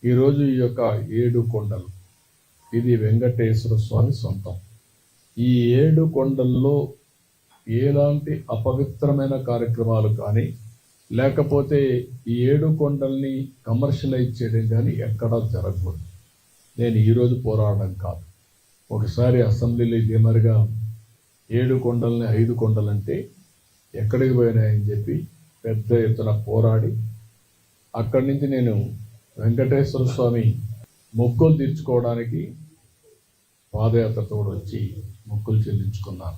ఈరోజు ఈ యొక్క 7 కొండలు ఇది వెంకటేశ్వర స్వామి సొంతం. ఈ 7 కొండల్లో ఎలాంటి అపవిత్రమైన కార్యక్రమాలు కానీ లేకపోతే ఈ 7 కొండల్ని కమర్షియలైజ్ చేయడం కానీ ఎక్కడా జరగకూడదు. నేను ఈరోజు పోరాడడం కాదు. ఒకసారి అసెంబ్లీలో ఇదే మరిగా 7 కొండల్ని 5 కొండలంటే ఎక్కడికి పోయినాయని చెప్పి పెద్ద ఎత్తున పోరాడి అక్కడి నుంచి నేను వెంకటేశ్వర స్వామి మొక్కులు తీర్చుకోవడానికి పాదయాత్రతో వచ్చి మొక్కులు చెల్లించుకున్నాను.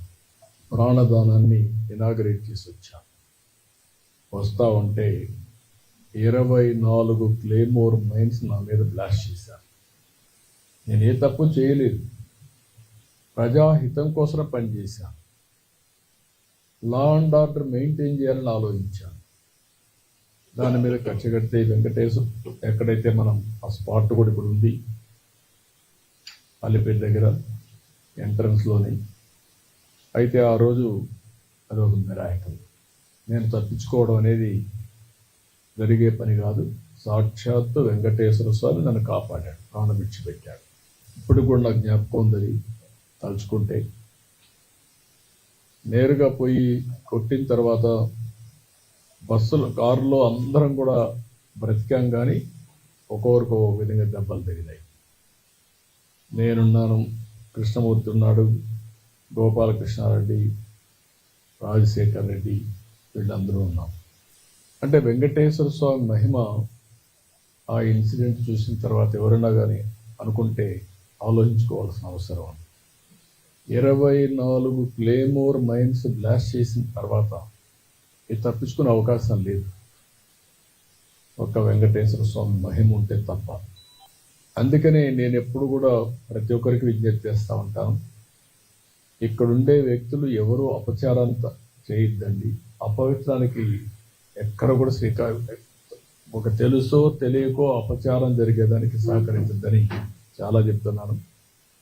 ప్రాణదానాన్ని ఇనాగరేట్ చేసి వచ్చాను. వస్తా ఉంటే 24 క్లేమోర్ మైన్స్ నా మీద బ్లాస్ట్ చేశాను. నేను ఏ తప్పు చేయలేదు. ప్రజాహితం కోసం పనిచేశాను. లా అండ్ ఆర్డర్ మెయింటైన్ చేయాలని ఆలోచించాను. దాని మీద కక్ష కడితే వెంకటేశ్వర ఎక్కడైతే మనం ఆ స్పాట్ కూడా ఇప్పుడు ఉంది అలిపేట దగ్గర ఎంట్రన్స్లోని. అయితే ఆ రోజు అదొక మిరాకిల్. నేను తప్పించుకోవడం అనేది జరిగే పని కాదు. సాక్షాత్తు వెంకటేశ్వర స్వామి నన్ను కాపాడాడు, ప్రాణం విడిచిపెట్టాడు. ఇప్పుడు కూడా నాకు జ్ఞాపకం ఉందని తలుచుకుంటే. నేరుగా పోయి కొట్టిన తర్వాత బస్సులు కారులో అందరం కూడా బ్రతికాం, కానీ ఒక్కొక్కరికి ఒక విధంగా దెబ్బలు తగిలాయి. నేనున్నాను, కృష్ణమూర్తి ఉన్నాడు, గోపాలకృష్ణారెడ్డి, రాజశేఖర్ రెడ్డి, వీళ్ళందరూ ఉన్నాం. అంటే వెంకటేశ్వర స్వామి మహిమ ఆ ఇన్సిడెంట్ చూసిన తర్వాత ఎవరైనా కానీ అనుకుంటే ఆలోచించుకోవాల్సిన అవసరం. 24 క్లేమోర్ మైన్స్ బ్లాస్ట్ చేసిన తర్వాత ఇది తప్పించుకునే అవకాశం లేదు, ఒక్క వెంకటేశ్వర స్వామి మహిమ ఉంటే తప్ప. అందుకనే నేను ఎప్పుడు కూడా ప్రతి ఒక్కరికి విజ్ఞప్తి చేస్తూ ఉంటాను, ఇక్కడుండే వ్యక్తులు ఎవరూ అపచారాన్ని చేయొద్దండి. అపవిత్రానికి ఎక్కడ కూడా ఒక తెలుసో తెలియకో అపచారం జరిగేదానికి సహకరించద్దని చాలా చెప్తున్నాను.